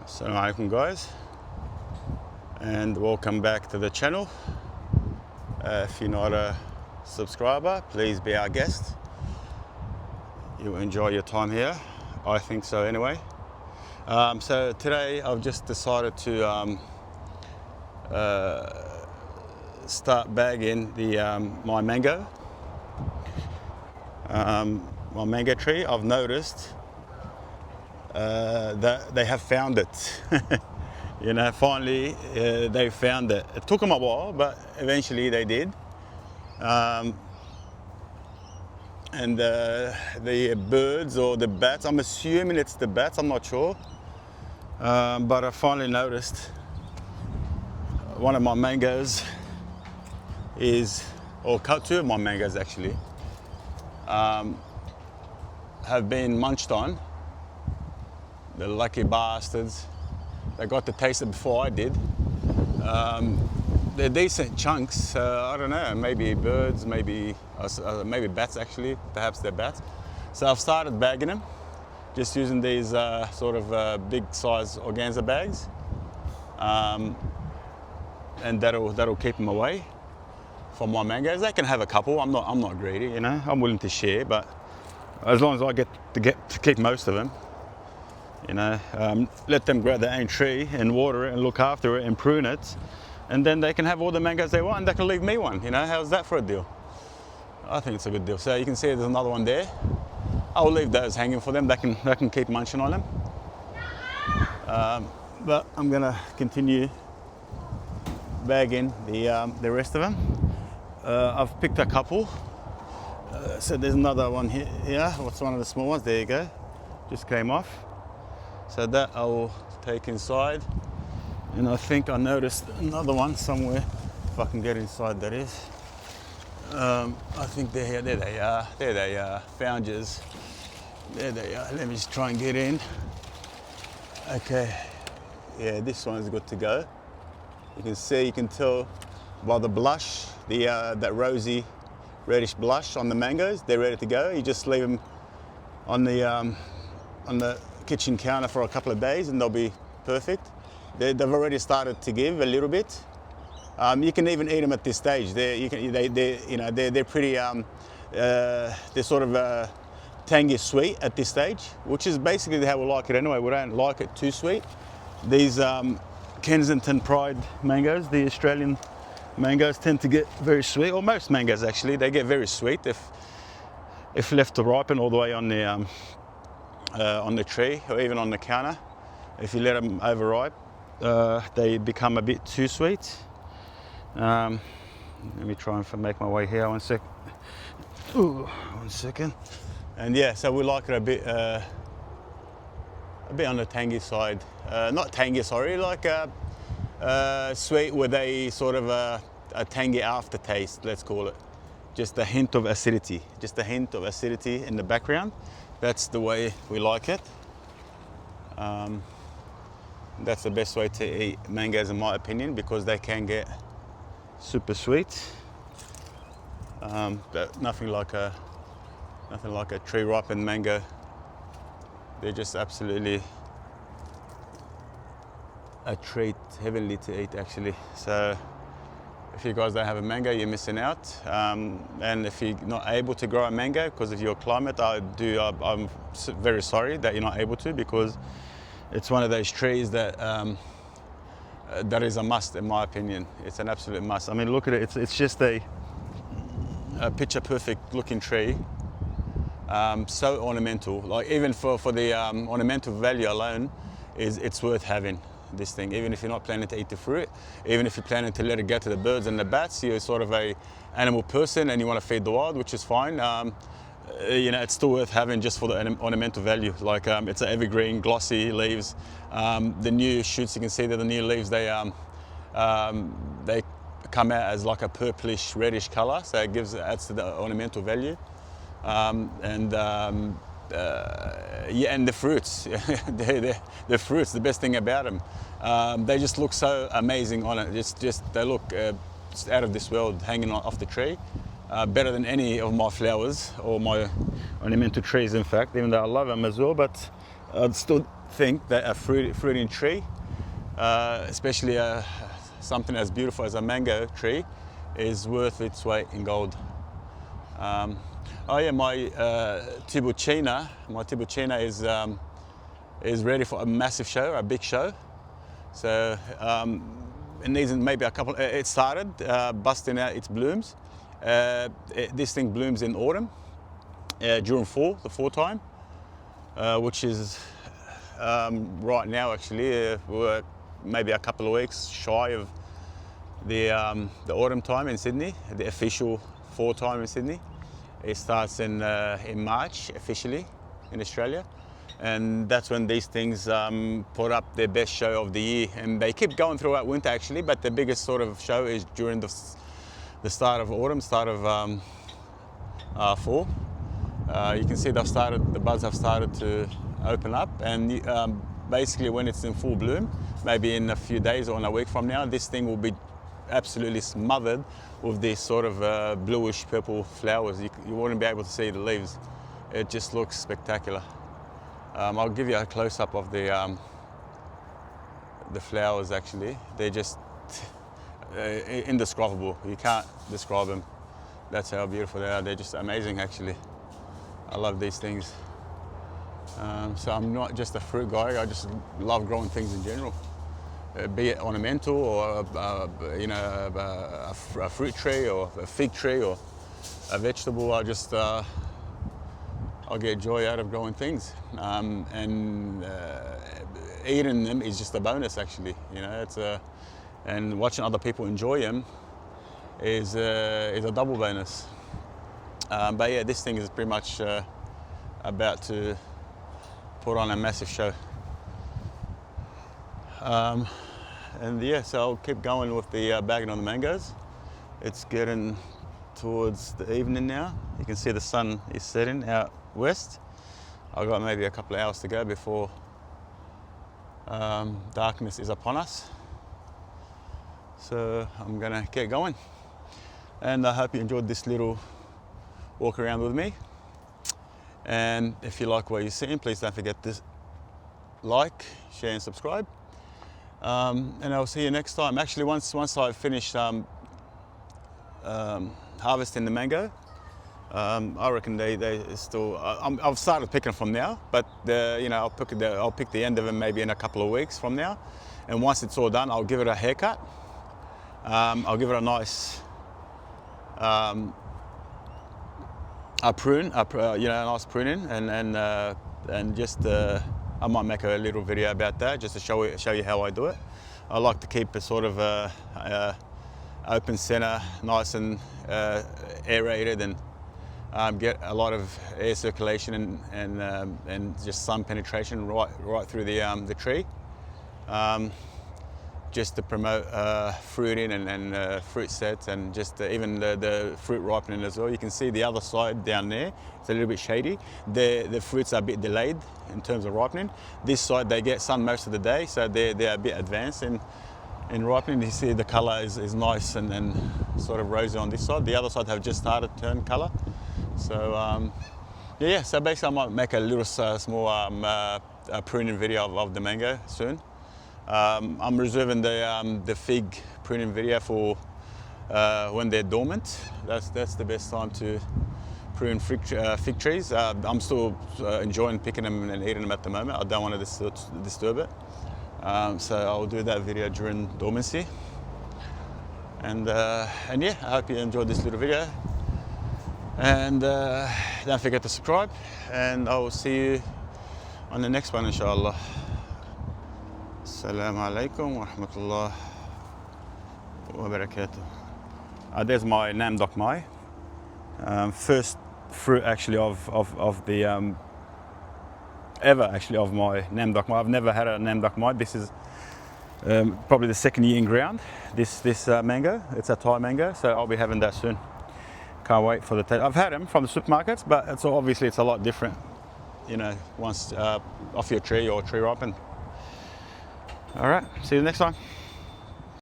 Assalamu alaikum guys, and welcome back to the channel. If you're not a subscriber, please be our guest. You'll enjoy your time here, I think so anyway. So today I've just decided to start bagging my mango. My mango tree. I've noticed that they have found it. You know, finally they found it. It took them a while, but eventually they did. And the birds or the bats, I'm assuming it's the bats, I'm not sure. But I finally noticed one of my mangoes or two of my mangoes actually, have been munched on. The lucky bastards. They got to taste it before I did. They're decent chunks. I don't know, maybe birds, maybe bats actually. Perhaps they're bats. So I've started bagging them, just using these sort of big size organza bags, and that'll keep them away from my mangoes. They can have a couple. I'm not greedy, you know. I'm willing to share, but as long as I get to keep most of them. You know, let them grow their own tree and water it and look after it and prune it, and then they can have all the mangoes they want and they can leave me one. You know, how's that for a deal? I think it's a good deal. So you can see there's another one there. I'll leave those hanging for them. They can keep munching on them. But I'm gonna continue bagging the rest of them. I've picked a couple. So there's another one here. Yeah, what's one of the small ones? There you go. Just came off. So that I will take inside, and I think I noticed another one somewhere. If I can get inside, that is. I think they're here. There they are. There they are. Founders. There they are. Let me just try and get in. Okay. Yeah, this one's good to go. You can tell by the blush, that rosy, reddish blush on the mangoes. They're ready to go. You just leave them on the kitchen counter for a couple of days and they'll be perfect. They've already started to give a little bit. You can even eat them at this stage. They're pretty. They're sort of tangy sweet at this stage, which is basically how we like it anyway. We don't like it too sweet. These Kensington Pride mangoes, the Australian mangoes, tend to get very sweet, or most mangoes actually. They get very sweet if left to ripen all the way on the tree or even on the counter. If you let them overripe, they become a bit too sweet. Let me try and make my way here. One sec. Ooh, 1 second. And yeah, so we like it a bit on the tangy side. Not tangy, sorry, like sweet with a sort of a tangy aftertaste, let's call it. Just a hint of acidity. Just a hint of acidity in the background. That's the way we like it. That's the best way to eat mangoes in my opinion, because they can get super sweet. But nothing like a tree ripened mango. They're just absolutely a treat, heavenly to eat actually. So if you guys don't have a mango, you're missing out. And if you're not able to grow a mango because of your climate, I'm very sorry that you're not able to, because it's one of those trees that that is a must in my opinion. It's an absolute must. I mean, look at it. It's just a picture perfect looking tree. So ornamental. Like even for the ornamental value alone, it's worth having. This thing, even if you're not planning to eat the fruit, even if you're planning to let it go to the birds and the bats, you're sort of a animal person and you want to feed the wild, which is fine. You know, it's still worth having just for the ornamental value. Like it's an evergreen, glossy leaves. The new shoots, you can see that the new leaves, they come out as like a purplish, reddish color, so it adds to the ornamental value. Yeah, and the fruits, the fruits, the best thing about them, they just look so amazing on it. They look just out of this world, hanging off the tree, better than any of my flowers or my ornamental trees. In fact, even though I love them as well, but I'd still think that a fruiting tree, especially something as beautiful as a mango tree, is worth its weight in gold. Oh yeah, my tibucina is ready for a massive show, a big show. So it needs maybe a couple. It started busting out its blooms. This thing blooms in autumn during the fall time, which is right now actually. We're maybe a couple of weeks shy of the autumn time in Sydney, the official fall time in Sydney. It starts in March officially in Australia, and that's when these things put up their best show of the year. And they keep going throughout winter actually, but the biggest sort of show is during the start of autumn, start of fall. You can see the buds have started to open up, and basically when it's in full bloom, maybe in a few days or in a week from now, this thing will be absolutely smothered with these sort of bluish purple flowers. You wouldn't be able to see the leaves. It just looks spectacular. I'll give you a close-up of the flowers actually. They're just indescribable. You can't describe them. That's how beautiful they are. They're just amazing actually. I love these things. So I'm not just a fruit guy, I just love growing things in general. Be it ornamental or a fruit tree or a fig tree or a vegetable. I'll get joy out of growing things, and eating them is just a bonus actually. And watching other people enjoy them is a double bonus. But yeah, this thing is pretty much about to put on a massive show. And yeah, so I'll keep going with the bagging on the mangoes. It's getting towards the evening now. You can see the sun is setting out west. I've got maybe a couple of hours to go before darkness is upon us. So I'm gonna get going. And I hope you enjoyed this little walk around with me. And if you like what you're seeing, please don't forget to like, share and subscribe. And I'll see you next time. Actually, once I finish harvesting the mango, I reckon they still. I've started picking from now, but I'll pick the end of them maybe in a couple of weeks from now. And once it's all done, I'll give it a haircut. I'll give it a nice a nice pruning, and just. I might make a little video about that just to show you how I do it. I like to keep a sort of open center, nice and aerated, and get a lot of air circulation and just sun penetration right through the tree, just to promote fruiting and fruit sets, and just even the fruit ripening as well. You can see the other side down there, it's a little bit shady. The fruits are a bit delayed in terms of ripening. This side they get sun most of the day, so they're a bit advanced in ripening. You see the colour is nice and sort of rosy on this side. The other side have just started to turn colour. So yeah, so basically I might make a little small pruning video of the mango soon. I'm reserving the fig pruning video for when they're dormant. That's the best time to prune fig trees. I'm still enjoying picking them and eating them at the moment. I don't want to disturb it. So I'll do that video during dormancy. And yeah, I hope you enjoyed this little video. And don't forget to subscribe. And I will see you on the next one, inshallah. Assalamu alaikum wa rahmatullah wa barakatuh. There's my Nam Dok Mai. First fruit actually of the ever actually of my Nam Dok Mai. I've never had a Nam Dok Mai. This is probably the second year in ground. This mango, it's a Thai mango, so I'll be having that soon. Can't wait for the taste. I've had them from the supermarkets, but it's a lot different, once off your tree or tree ripened. All right, see you next time.